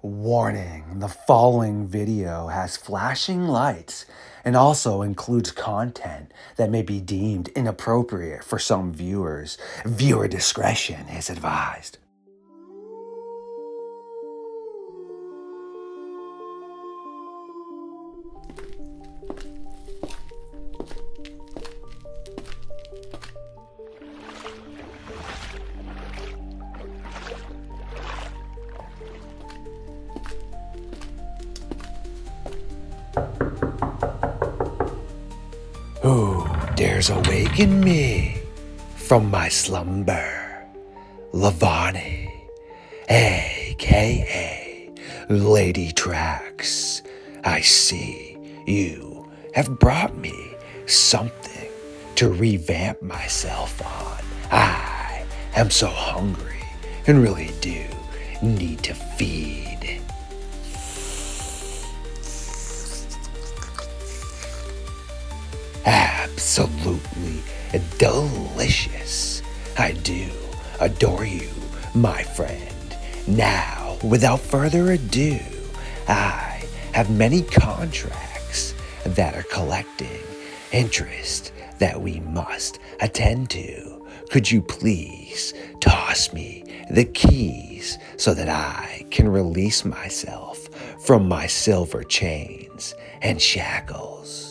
Warning, the following video has flashing lights and also includes content that may be deemed inappropriate for some viewers. Viewer discretion is advised. Who dares awaken me from my slumber? Lavani, aka Lady Trax. I see you have brought me something to revamp myself on. I am so hungry and really do need to feed. Absolutely delicious. I do adore you, my friend. Now, without further ado, I have many contracts that are collecting interest that we must attend to. Could you please toss me the keys so that I can release myself from my silver chains and shackles?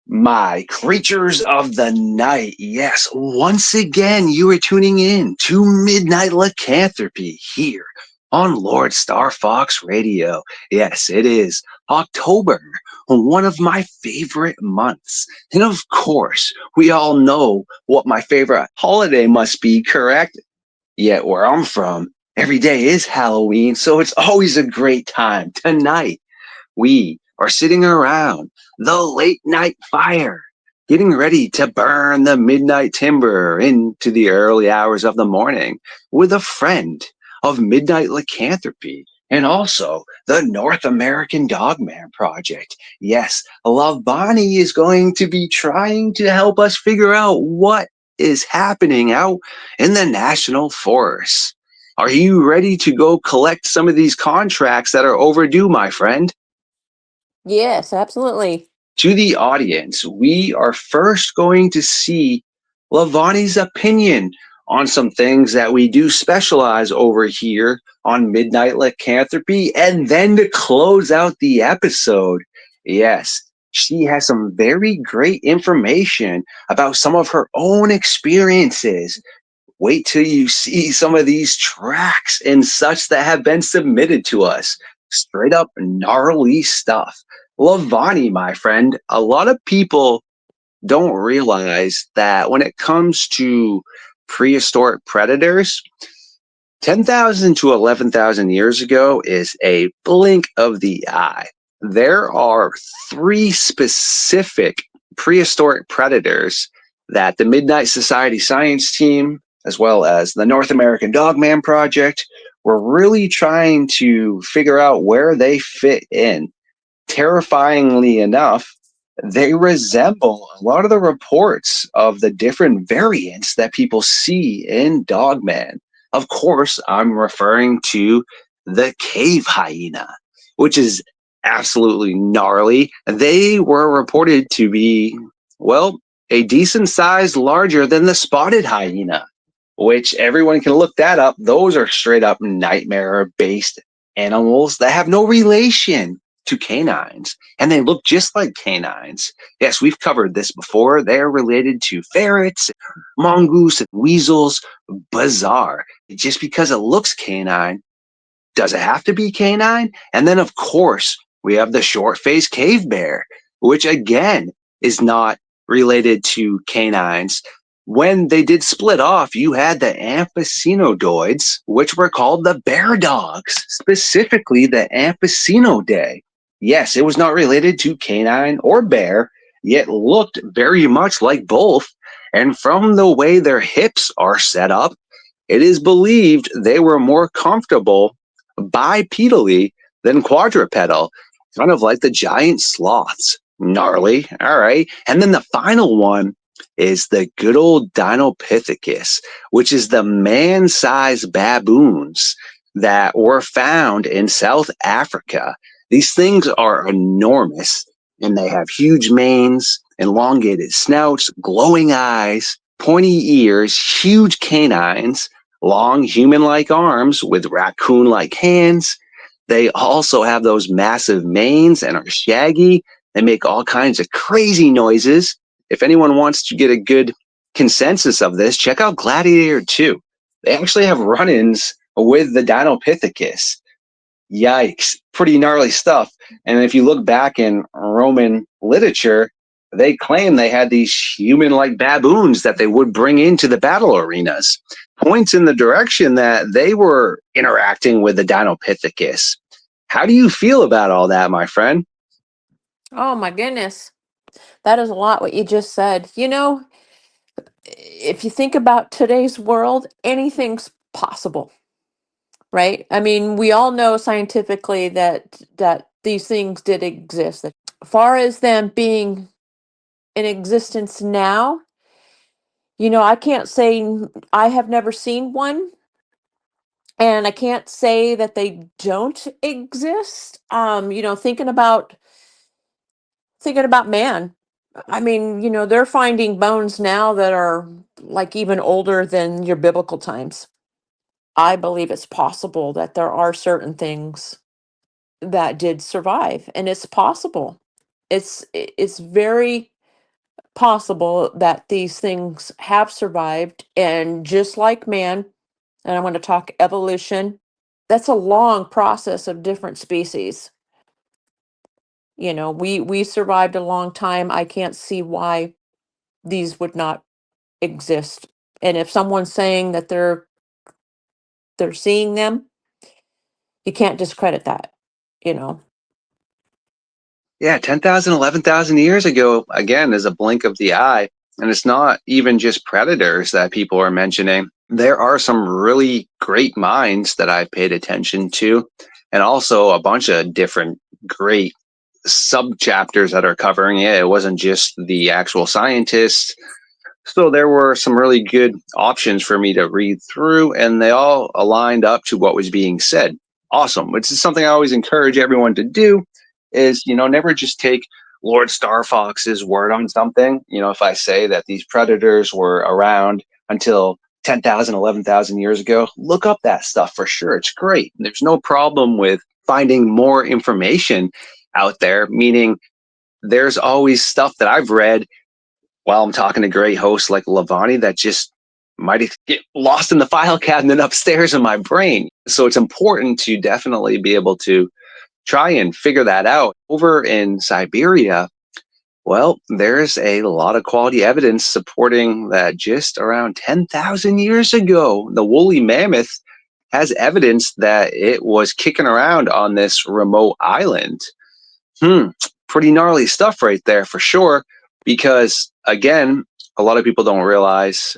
My creatures of the night, yes, once again you are tuning in to Midnight Lycanthropy here on LordeStarfox Radio. Yes, it is October, one of my favorite months. And of course, we all know what my favorite holiday must be, correct? Yet where I'm from, every day is Halloween, so it's always a great time. Tonight, we are sitting around the late night fire, getting ready to burn the midnight timber into the early hours of the morning with a friend of Midnight Lycanthropy and also the North American Dogman Project. Yes, Love Bonnie is going to be trying to help us figure out what is happening out in the national forests. Are you ready to go collect some of these contracts that are overdue, my friend? Yes, absolutely. To the audience, we are first going to see Lavani's opinion on some things that we do specialize over here on Midnight Lycanthropy, and then to close out the episode, yes, she has some very great information about some of her own experiences. Wait till you see some of these tracks and such that have been submitted to us. Straight up gnarly stuff. Lavani, my friend, a lot of people don't realize that when it comes to prehistoric predators, 10,000 to 11,000 years ago is a blink of the eye. There are three specific prehistoric predators that the Midnight Society science team, as well as the North American Dogman Project, were really trying to figure out where they fit in. Terrifyingly enough, they resemble a lot of the reports of the different variants that people see in Dogman. Of course, I'm referring to the cave hyena, which is absolutely gnarly. They were reported to be, well, a decent size larger than the spotted hyena, which everyone can look that up. Those are straight up nightmare based animals that have no relation to canines, and they look just like canines. Yes, we've covered this before. They're related to ferrets, mongoose, and weasels. Bizarre. Just because it looks canine, does it have to be canine? And then, of course, we have the short-faced cave bear, which again is not related to canines. When they did split off, you had the amphicynoids, which were called the bear dogs, specifically the amphicynodidae. Yes, it was not related to canine or bear, yet looked very much like both. And from the way their hips are set up, it is believed they were more comfortable bipedally than quadrupedal, kind of like the giant sloths. Gnarly. All right. And then the final one is the good old Dinopithecus, which is the man sized baboons that were found in South Africa. These things are enormous and they have huge manes, elongated snouts, glowing eyes, pointy ears, huge canines, long human like arms with raccoon like hands. They also have those massive manes and are shaggy. They make all kinds of crazy noises. If anyone wants to get a good consensus of this, check out Gladiator 2. They actually have run ins with the Dinopithecus. Yikes, pretty gnarly stuff. And if you look back in Roman literature, they claim they had these human like baboons that they would bring into the battle arenas. Points in the direction that they were interacting with the Dinopithecus. How do you feel about all that, my friend? Oh my goodness. That is a lot what you just said. If you think about today's world, anything's possible, right? I mean, we all know scientifically that these things did exist. As far as them being in existence now, I can't say I have never seen one, and I can't say that they don't exist. Thinking about man. I mean, they're finding bones now that are like even older than your biblical times. I believe it's possible that there are certain things that did survive, and it's possible. It's very possible that these things have survived, and just like man, and I want to talk evolution, that's a long process of different species. We survived a long time. I can't see why these would not exist. And if someone's saying that they're seeing them, you can't discredit that, you know. Yeah, 10,000, 11,000 years ago, again, is a blink of the eye. And it's not even just predators that people are mentioning. There are some really great minds that I've paid attention to, and also a bunch of different great sub chapters that are covering it. It wasn't just the actual scientists. So there were some really good options for me to read through, and they all aligned up to what was being said. Awesome, which is something I always encourage everyone to do is, never just take Lord Starfox's word on something. If I say that these predators were around until 10,000, 11,000 years ago, look up that stuff for sure. It's great. There's no problem with finding more information out there, meaning there's always stuff that I've read while I'm talking to great hosts like Lavani that just might get lost in the file cabinet upstairs in my brain. So it's important to definitely be able to try and figure that out. Over in Siberia, well, there's a lot of quality evidence supporting that just around 10,000 years ago, the woolly mammoth has evidence that it was kicking around on this remote island. Hmm, pretty gnarly stuff right there for sure. Because again, a lot of people don't realize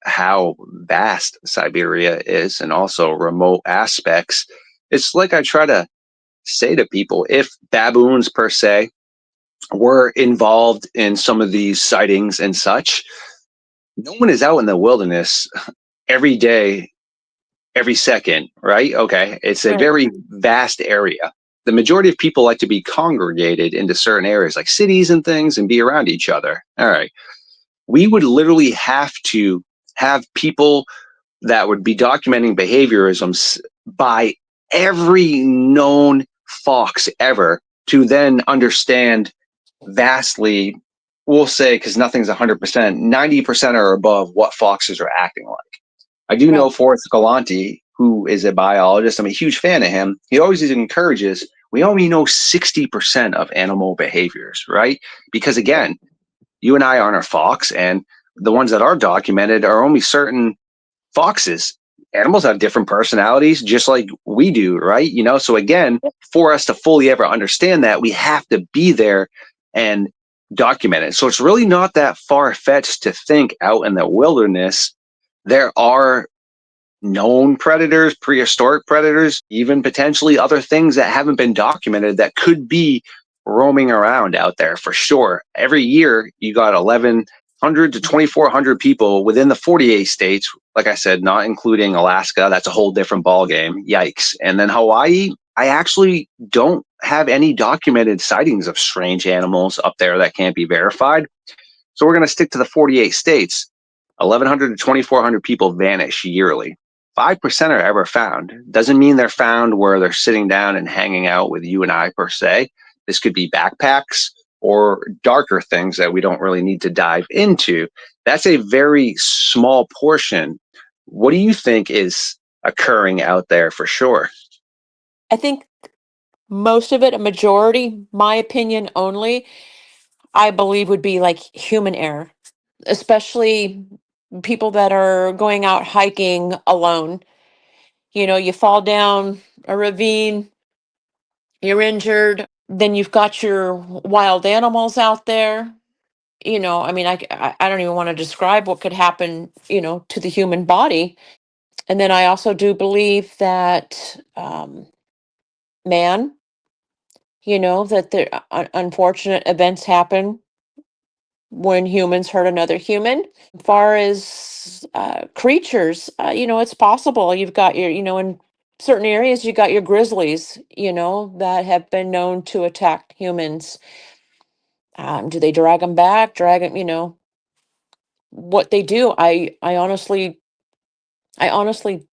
how vast Siberia is and also remote aspects. It's like I try to say to people, if baboons per se were involved in some of these sightings and such, no one is out in the wilderness every day, every second, right? Okay. It's a Right. very vast area. The majority of people like to be congregated into certain areas like cities and things and be around each other. All right. We would literally have to have people that would be documenting behaviorisms by every known fox ever to then understand vastly, we'll say, because nothing's 100%, 90% or above what foxes are acting like. I do know Right. Forrest Galanti, who is a biologist. I'm a huge fan of him. He always encourages we only know 60% of animal behaviors, right? Because again, you and I aren't a fox, and the ones that are documented are only certain foxes. Animals have different personalities, just like we do, right? So again, for us to fully ever understand that, we have to be there and document it. So it's really not that far fetched to think out in the wilderness there are known predators, prehistoric predators, even potentially other things that haven't been documented that could be roaming around out there for sure. Every year, you got 1,100 to 2,400 people within the 48 states. Like I said, not including Alaska. That's a whole different ball game. Yikes! And then Hawaii, I actually don't have any documented sightings of strange animals up there that can't be verified. So we're going to stick to the 48 states. 1,100 to 2,400 people vanish yearly. 5% are ever found. Doesn't mean they're found where they're sitting down and hanging out with you and I per se. This could be backpacks or darker things that we don't really need to dive into. That's a very small portion. What do you think is occurring out there for sure? I think most of it, a majority, my opinion only, I believe would be like human error, especially people that are going out hiking alone. You fall down a ravine, you're injured, then you've got your wild animals out there. I mean, I don't even want to describe what could happen, to the human body. And then I also do believe that man, that there unfortunate events happen when humans hurt another human. Far as creatures, it's possible. You've got your, in certain areas, you got your grizzlies, that have been known to attack humans. Do they drag them back? Drag them, what they do? I honestly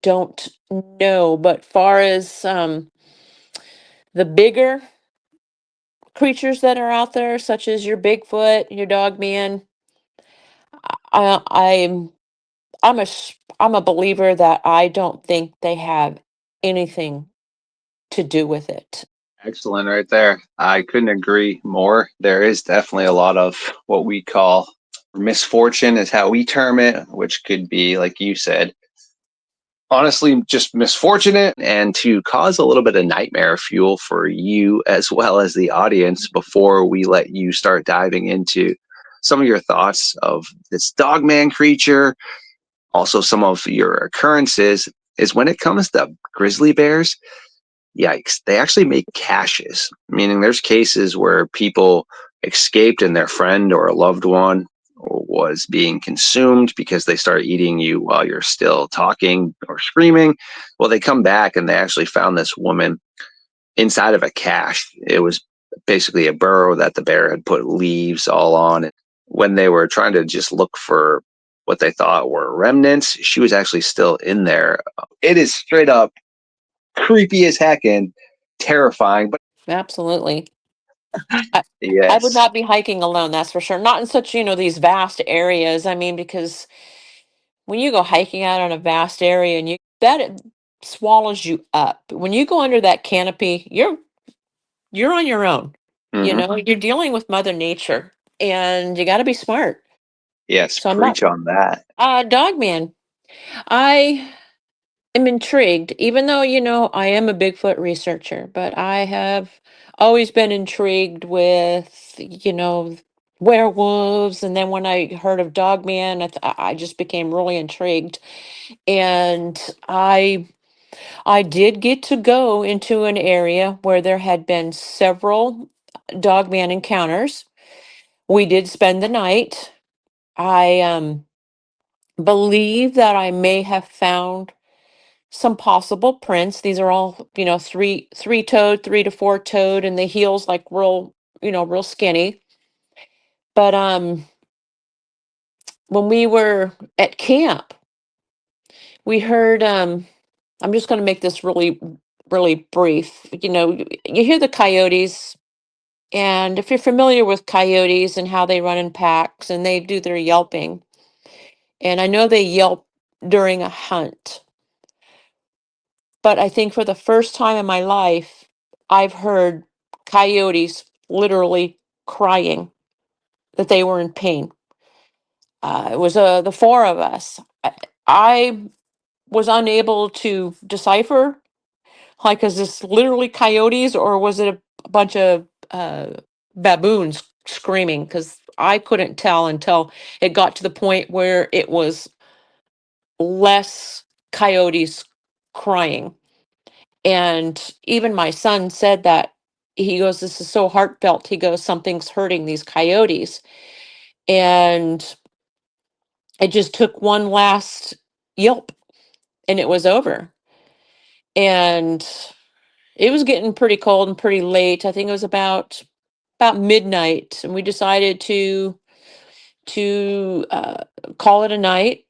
don't know. But far as the bigger creatures that are out there, such as your Bigfoot, your Dogman, I, I'm I'm a believer that I don't think they have anything to do with it. Excellent, right there. I couldn't agree more. There is definitely a lot of what we call misfortune, is how we term it, which could be, like you said, honestly, just misfortunate and to cause a little bit of nightmare fuel for you as well as the audience before we let you start diving into some of your thoughts of this dogman creature, also some of your occurrences. Is when it comes to grizzly bears, yikes, they actually make caches, meaning there's cases where people escaped and their friend or a loved one was being consumed because they start eating you while you're still talking or screaming. Well, they come back and they actually found this woman inside of a cache. It was basically a burrow that the bear had put leaves all on. When they were trying to just look for what they thought were remnants, she was actually still in there. It is straight up creepy as heck and terrifying. But Absolutely. I, I would yes, not be hiking alone, that's for sure. Not in such, these vast areas. I mean, because when you go hiking out on a vast area and it swallows you up. When you go under that canopy, you're on your own. hmm, You're dealing with Mother Nature and you got to be smart. yes, So I'm not preach on that. dog man. I am intrigued, even though, I am a Bigfoot researcher, but I have always been intrigued with, werewolves. And then when I heard of Dogman, I just became really intrigued. And I did get to go into an area where there had been several Dogman encounters. We did spend the night. I believe that I may have found some possible prints. These are all, three toed, 3 to 4 toed, and the heels like real skinny. But when we were at camp, we heard I'm just going to make this really really brief. You hear the coyotes, and if you're familiar with coyotes and how they run in packs and they do their yelping, and I know they yelp during a hunt, but I think for the first time in my life, I've heard coyotes literally crying that they were in pain. It was the four of us. I was unable to decipher, like, is this literally coyotes or was it a bunch of baboons screaming? Because I couldn't tell until it got to the point where it was less coyotes crying. And even my son said that. He goes, this is so heartfelt. He goes, something's hurting these coyotes. And it just took one last yelp and it was over. And it was getting pretty cold and pretty late. I think it was about midnight, and we decided to call it a night.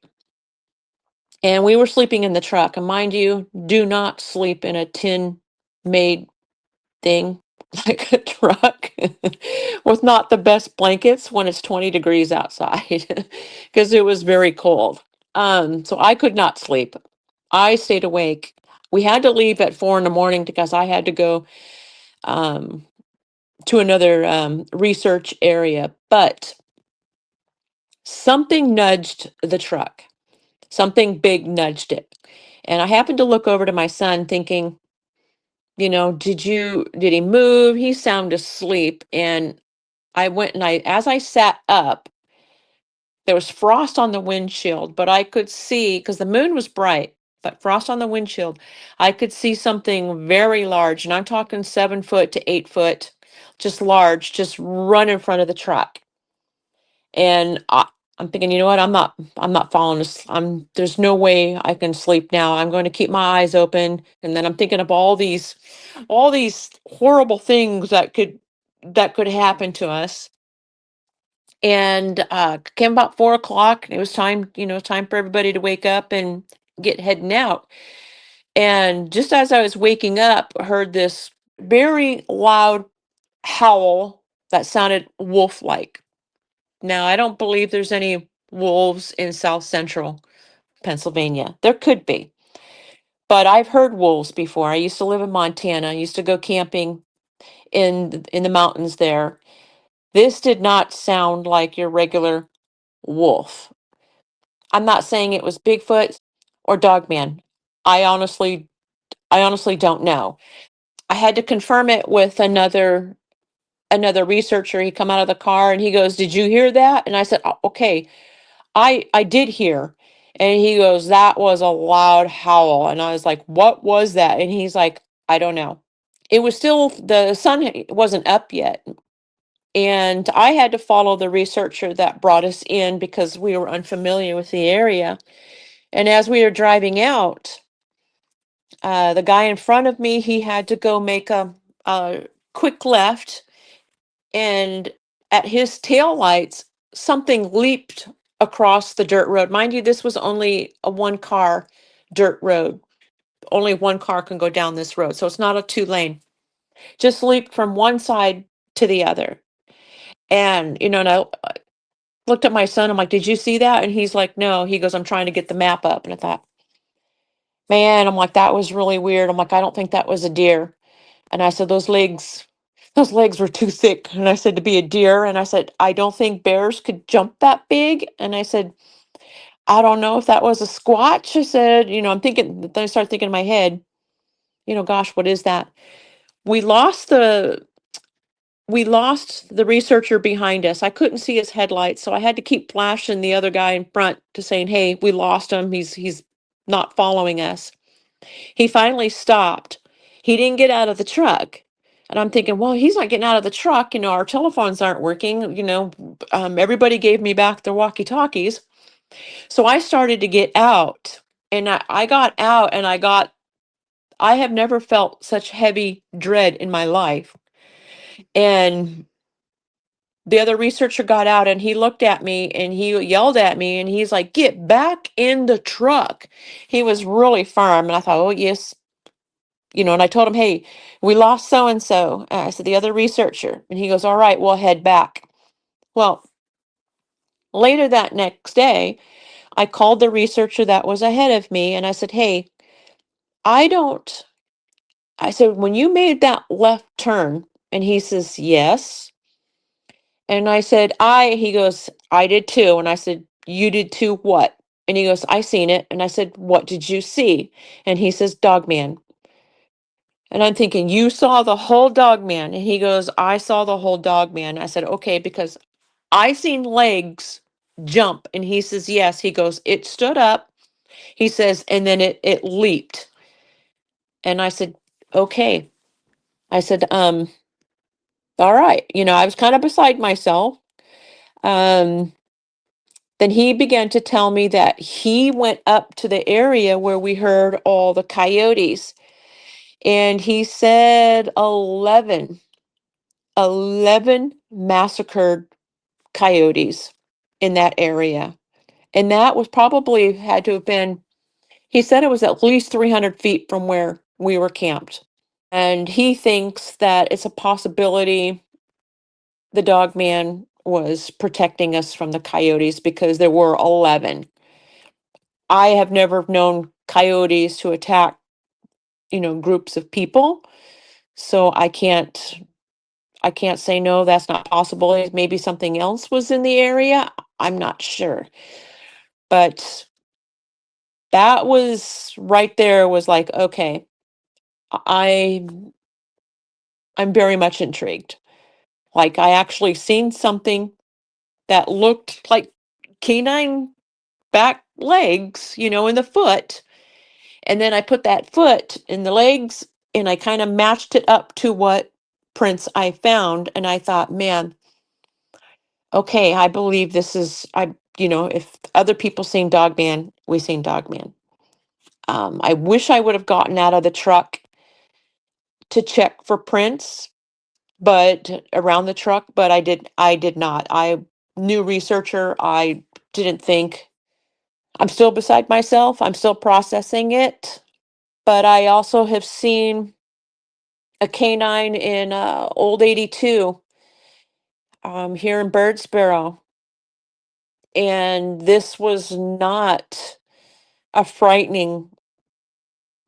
And we were sleeping in the truck. And mind you, do not sleep in a tin made thing like a truck with not the best blankets when it's 20 degrees outside because it was very cold. So I could not sleep. I stayed awake. We had to leave at 4 in the morning because I had to go um, to another research area. But something nudged the truck. Something big nudged it. And I happened to look over to my son thinking, did he move? He sounded asleep. And I went and as I sat up, there was frost on the windshield, but I could see, because the moon was bright, but frost on the windshield, I could see something very large. And I'm talking 7 foot to 8 foot, just large, just run in front of the truck. And I'm thinking, you know what? I'm not falling asleep. There's no way I can sleep now. I'm going to keep my eyes open. And then I'm thinking of all these horrible things that could happen to us. And came about 4 o'clock. And it was time, time for everybody to wake up and get heading out. And just as I was waking up, I heard this very loud howl that sounded wolf-like. Now, I don't believe there's any wolves in South Central Pennsylvania. There could be, but I've heard wolves before. I used to live in Montana. I used to go camping in the mountains there. This did not sound like your regular wolf. I'm not saying it was Bigfoot or Dogman. I honestly I honestly don't know. I had to confirm it with another researcher. He come out of the car and he goes, "Did you hear that?" And I said, Okay, I did hear." And he goes, "That was a loud howl." And I was like, "What was that?" And he's like, "I don't know." It was still, the sun wasn't up yet. And I had to follow the researcher that brought us in because we were unfamiliar with the area. And as we were driving out, the guy in front of me, he had to go make a quick left. And at his tail lights, something leaped across the dirt road. Mind you, this was only a one car dirt road. Only one car can go down this road. So it's not a two lane. Just leaped from one side to the other. And I looked at my son. I'm like, "Did you see that?" And he's like, "No." He goes, "I'm trying to get the map up." And I thought, man, I'm like, that was really weird. I'm like, I don't think that was a deer. And I said, those legs were too thick. And I said, to be a deer. And I said, I don't think bears could jump that big. And I said, I don't know if that was a squatch. I said, I'm thinking, then I started thinking in my head, gosh, what is that? We lost the we lost the researcher behind us. I couldn't see his headlights, so I had to keep flashing the other guy in front to saying, "Hey, we lost him. He's not following us." He finally stopped. He didn't get out of the truck. And I'm thinking, well, he's not getting out of the truck. Our telephones aren't working. Everybody gave me back their walkie talkies. So I started to get out. And I got out and I have never felt such heavy dread in my life. And the other researcher got out and he looked at me and he yelled at me and he's like, "Get back in the truck." He was really firm. And I thought, oh, yes, and I told him, "Hey, we lost so and so." I said, "The other researcher." And he goes, "All right, we'll head back." Well, later that next day, I called the researcher that was ahead of me and I said, "Hey, I don't, I said, when you made that left turn," and he says, "Yes." And I said, he goes, "I did too." And I said, You did too, what? And he goes, I seen it. And I said, what did you see? And he says, Dogman. And I'm thinking, you saw the whole Dogman. And he goes, I saw the whole Dogman. I said, okay, because I seen legs jump. And he says, yes. He goes, it stood up. He says, and then it leaped. And I said, okay. I said, all right. I was kind of beside myself. Um, then he began to tell me that he went up to the area where we heard all the coyotes. And he said 11 massacred coyotes in that area. And that was probably had to have been, he said it was at least 300 feet from where we were camped. And he thinks that it's a possibility the dog man was protecting us from the coyotes because there were 11. I have never known coyotes to attack, groups of people. So I can't say no, that's not possible. Maybe something else was in the area. I'm not sure. But that was right there was like, okay, I I'm very much intrigued. Like I actually seen something that looked like canine back legs, in the foot. And then I put that foot in the legs and I kind of matched it up to what prints I found. And I thought, man, okay, I believe this is, if other people seen Dogman, we seen Dogman. I wish I would have gotten out of the truck to check for prints, but around the truck, but I did not. New researcher, I didn't think. I'm still beside myself. I'm still processing it. But I also have seen a canine in Old 82 here in Birdsboro. And this was not a frightening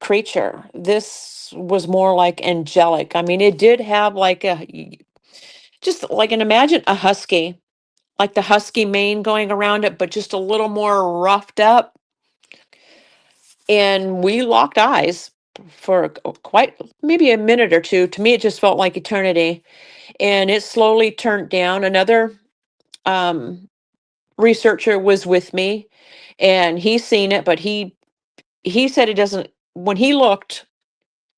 creature. This was more like angelic. I mean, it did have like just like an imagine a husky, like the husky mane going around it, but just a little more roughed up. And we locked eyes for quite maybe a minute or two. To me, it just felt like eternity. And it slowly turned down. Another um, researcher was with me, and he seen it, but he said it doesn't. When he looked,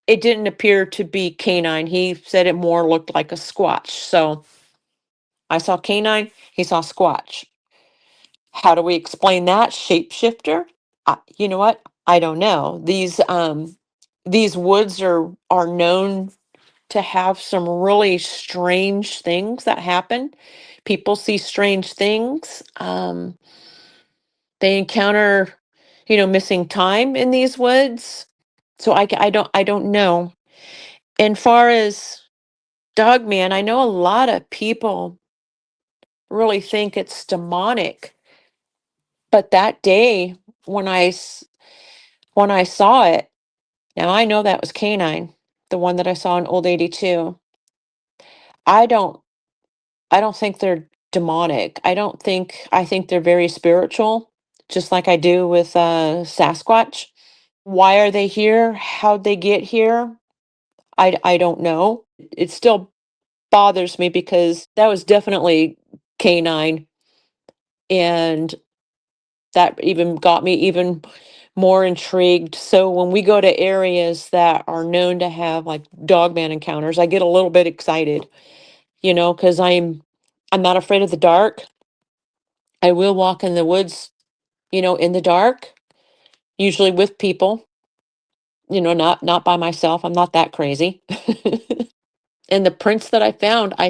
it didn't appear to be canine. He said it more looked like a squatch. So I saw canine. He saw squatch. How do we explain that? Shapeshifter? You know what? I don't know. These woods are known to have some really strange things that happen. People see strange things. They encounter, missing time in these woods. So I don't know. And far as Dogman, I know a lot of people really think it's demonic. But that day when when I saw it, now I know that was canine, the one that I saw in Old 82. I don't I don't think they're demonic. I think they're very spiritual, just like I do with Sasquatch. Why are they here? How'd they get here? I don't know. It still bothers me because that was definitely canine, and that even got me even more intrigued. So when we go to areas that are known to have like dogman encounters, I get a little bit excited, because I'm not afraid of the dark. I will walk in the woods, in the dark, usually with people, not by myself. I'm not that crazy. And the prints that I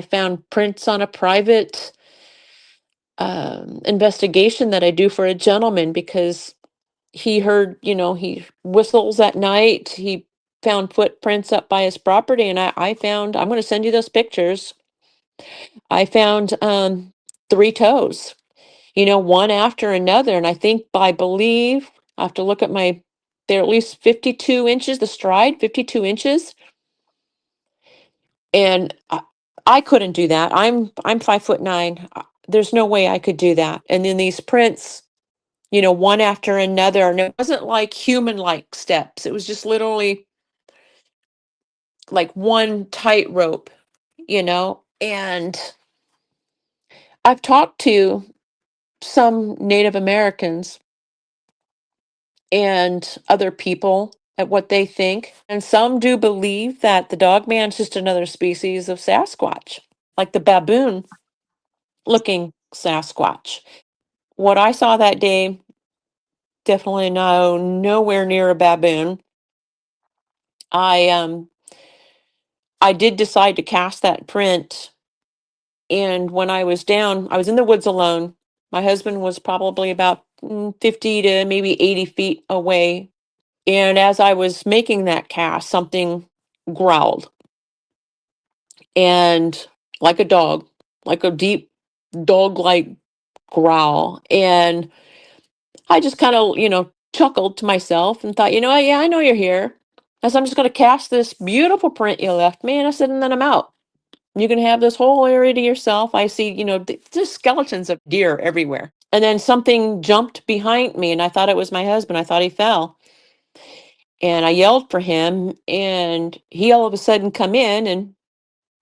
found prints on a private investigation that I do for a gentleman because he heard, he whistles at night. He found footprints up by his property, and I found, I'm going to send you those pictures. I found three toes, one after another. And I believe, I have to look at they're at least 52 inches, the stride, 52 inches. And I couldn't do that. I'm 5'9". there's no way I could do that. And then these prints, one after another, and it wasn't like human like steps. It was just literally like one tightrope, and I've talked to some Native Americans and other people at what they think. And some do believe that the Dogman's just another species of Sasquatch, like the baboon looking Sasquatch. What I saw that day, definitely nowhere near a baboon. I I did decide to cast that print, and when I was down, I was in the woods alone. My husband was probably about 50 to maybe 80 feet away. And as I was making that cast, something growled, and like a dog, like a deep dog like growl. And I just kind of, chuckled to myself and thought, yeah, I know you're here. I said, I'm just going to cast this beautiful print you left me. And I said, and then I'm out. You can have this whole area to yourself. I see, just skeletons of deer everywhere. And then something jumped behind me, and I thought it was my husband. I thought he fell. And I yelled for him, and he all of a sudden come in, and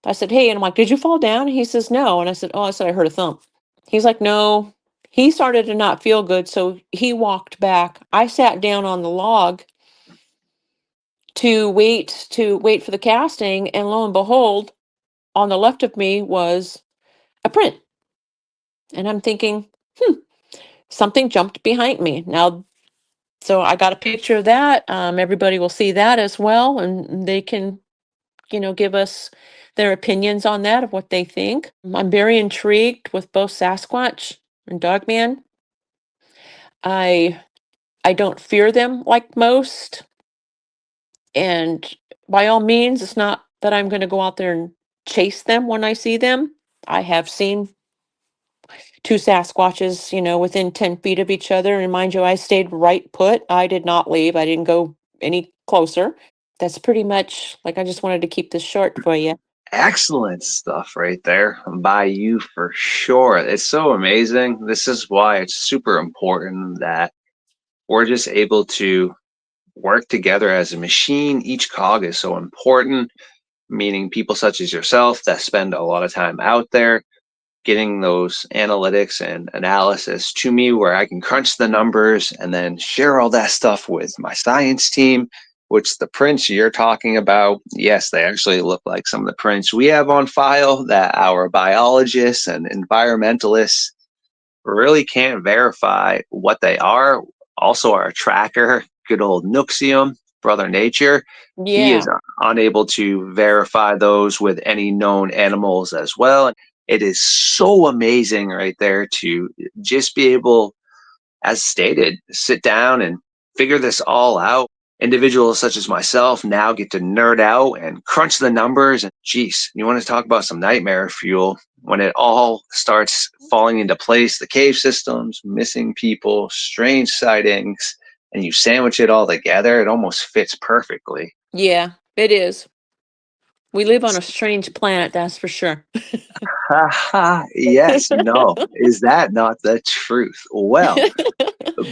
I said, hey, and I'm like, did you fall down? He says, no. And I said, oh, I said, I heard a thump. He's like, no. He started to not feel good, so he walked back. I sat down on the log to wait for the casting, and lo and behold, on the left of me was a print. And I'm thinking, something jumped behind me. Now, so I got a picture of that. Everybody will see that as well, and they can, give us their opinions on that of what they think. I'm very intrigued with both Sasquatch and Dogman. I I don't fear them like most, and by all means, it's not that I'm going to go out there and chase them when I see them. I have seen two Sasquatches, within 10 feet of each other. And mind you, I stayed right put. I did not leave. I didn't go any closer. That's pretty much like I just wanted to keep this short for you. Excellent stuff right there by you for sure. It's so amazing. This is why it's super important that we're just able to work together as a machine. Each cog is so important, meaning people such as yourself that spend a lot of time out there getting those analytics and analysis to me where I can crunch the numbers and then share all that stuff with my science team, which the prints you're talking about, yes, they actually look like some of the prints we have on file that our biologists and environmentalists really can't verify what they are. Also, our tracker, good old Nuxium, Brother Nature, he is Yeah. unable to verify those with any known animals as well. It is so amazing right there to just be able, as stated, sit down and figure this all out. Individuals such as myself now get to nerd out and crunch the numbers. And geez, you want to talk about some nightmare fuel when it all starts falling into place, the cave systems, missing people, strange sightings, and you sandwich it all together, it almost fits perfectly. Yeah, it is. We live on a strange planet, that's for sure. Ha ha, yes, no. Is that not the truth? Well,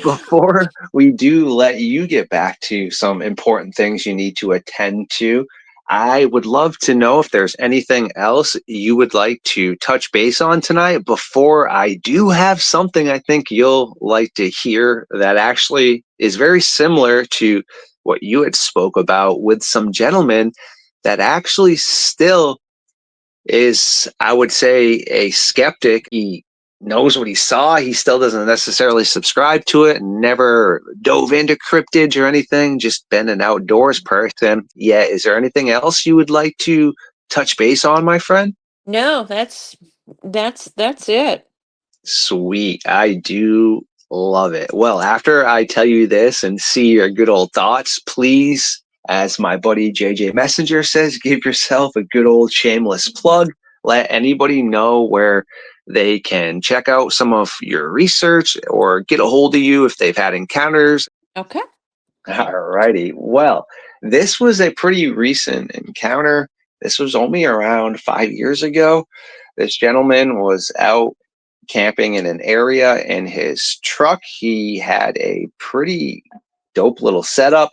before we do let you get back to some important things you need to attend to, I would love to know if there's anything else you would like to touch base on tonight before I do have something I think you'll like to hear that actually is very similar to what you had spoke about with some gentlemen that actually still is, I would say, a skeptic. He knows what he saw. He still doesn't necessarily subscribe to it, never dove into cryptids or anything, just been an outdoors person. Yeah, is there anything else you would like to touch base on, my friend? No, that's it. Sweet. I do love it. Well, after I tell you this and see your good old thoughts, please, as my buddy JJ Messenger says, give yourself a good old shameless plug. Let anybody know where they can check out some of your research or get a hold of you if they've had encounters. Okay. Alrighty. Well, this was a pretty recent encounter. This was only around 5 years ago. This gentleman was out camping in an area in his truck. He had a pretty dope little setup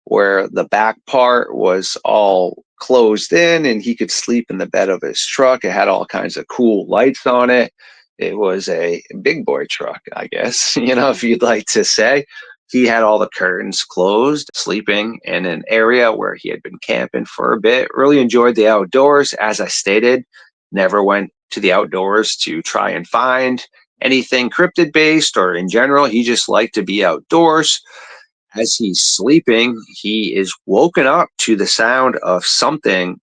where the back part was all closed in and he could sleep in the bed of his truck. It had all kinds of cool lights on it. It was a big boy truck, I guess, if you'd like to say. He had all the curtains closed, sleeping in an area where he had been camping for a bit. Really enjoyed the outdoors. As I stated, never went to the outdoors to try and find anything cryptid based or in general. He just liked to be outdoors. As he's sleeping, he is woken up to the sound of something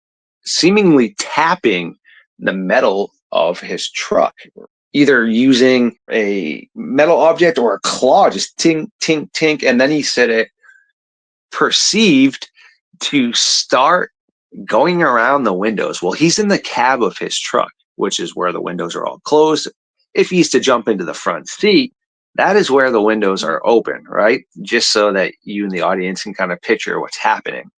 seemingly tapping the metal of his truck, either using a metal object or a claw, just tink, tink, tink. And then he said it perceived to start going around the windows. Well, he's in the cab of his truck, which is where the windows are all closed. If he's to jump into the front seat, that is where the windows are open, right? Just so that you and the audience can kind of picture what's happening.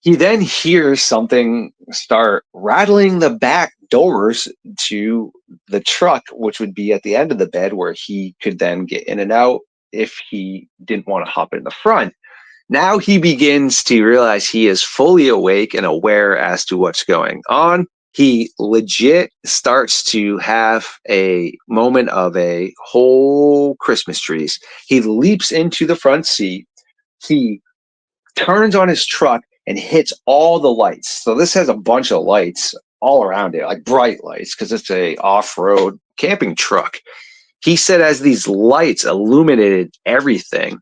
He then hears something start rattling the back doors to the truck, which would be at the end of the bed where he could then get in and out if he didn't want to hop in the front. Now he begins to realize he is fully awake and aware as to what's going on. He legit starts to have a moment of a whole Christmas trees. He leaps into the front seat. He turns on his truck and hits all the lights. So this has a bunch of lights all around it, like bright lights, because it's a off-road camping truck. He said as these lights illuminated everything,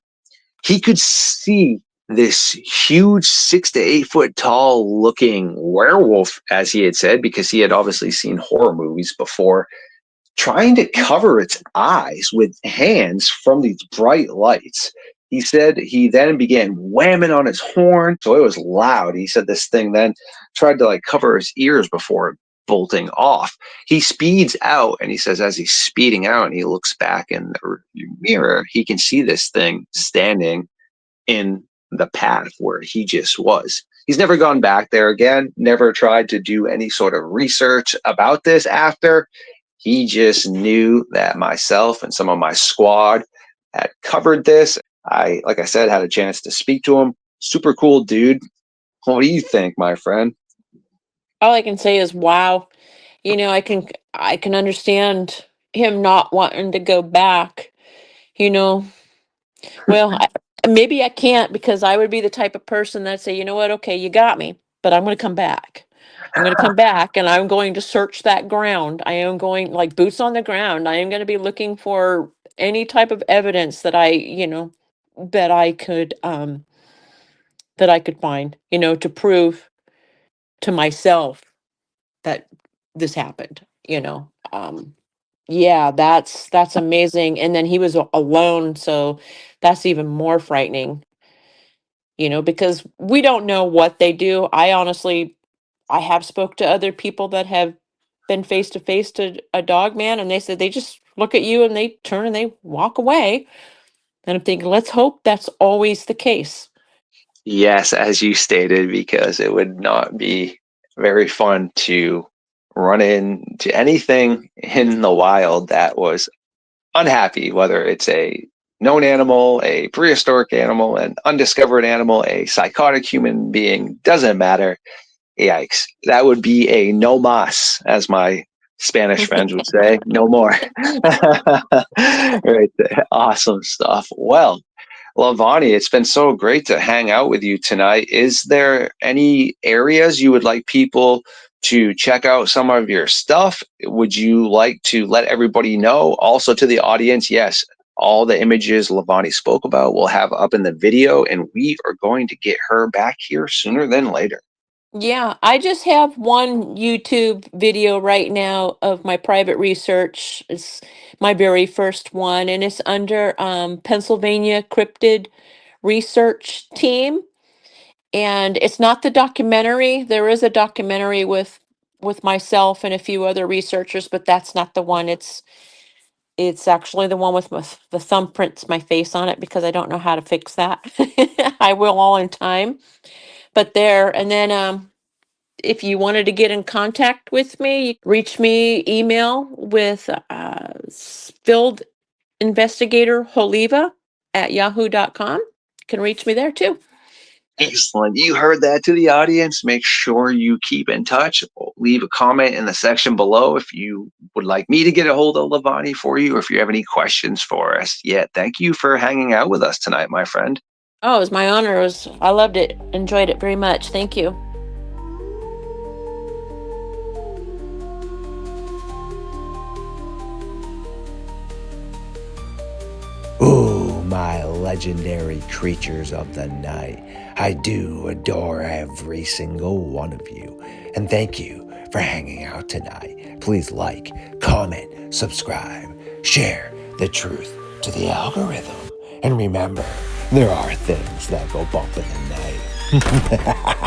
he could see this huge 6 to 8 foot tall looking werewolf, as he had said, because he had obviously seen horror movies before, trying to cover its eyes with hands from these bright lights. He said he then began whamming on his horn, so it was loud. He said this thing then tried to like cover his ears before bolting off. He speeds out, and he says as he's speeding out and he looks back in the mirror, he can see this thing standing in the path where he just was. He's never gone back there again, never tried to do any sort of research about this after. He just knew that myself and some of my squad had covered this. Like I said, had a chance to speak to him. Super cool dude. What do you think, my friend? All I can say is wow. I can understand him not wanting to go back, you know. Well, maybe I can't because I would be the type of person that say, you know what, okay, you got me, but I'm going to come back. I'm going to come back and I'm going to search that ground. I am going like boots on the ground. I am going to be looking for any type of evidence that that I could find, to prove to myself that this happened, yeah, that's amazing. And then he was alone, so that's even more frightening, because we don't know what they do. I have spoke to other people that have been face to face to a dog man, and they said they just look at you and they turn and they walk away. And I'm thinking, let's hope that's always the case. Yes, as you stated, because it would not be very fun to run into anything in the wild that was unhappy, whether it's a known animal, a prehistoric animal, an undiscovered animal, a psychotic human being, doesn't matter. Yikes. That would be a no mas, as my Spanish friends would say. No more. Right there. Awesome stuff. Well, Lavani, it's been so great to hang out with you tonight. Is there any areas you would like people to check out some of your stuff? Would you like to let everybody know? Also to the audience, yes, all the images Lavani spoke about we'll have up in the video, and we are going to get her back here sooner than later. Yeah, I just have one YouTube video right now of my private research. It's my very first one, and it's under Pennsylvania Cryptid Research Team. And it's not the documentary. There is a documentary with myself and a few other researchers, but that's not the one. It's actually the one with the thumbprints, my face on it, because I don't know how to fix that. I will all in time. But there, and then if you wanted to get in contact with me, you can reach me email with Field Investigator Holiva at yahoo.com. Can reach me there too. Excellent. You heard that to the audience. Make sure you keep in touch. Leave a comment in the section below if you would like me to get a hold of Lavani for you, or if you have any questions for us. Yeah, thank you for hanging out with us tonight, my friend. Oh, it was my honor. I loved it. Enjoyed it very much. Thank you. Ooh, my legendary creatures of the night. I do adore every single one of you. And thank you for hanging out tonight. Please like, comment, subscribe, share the truth to the algorithm. And remember, there are things that go bump in the night.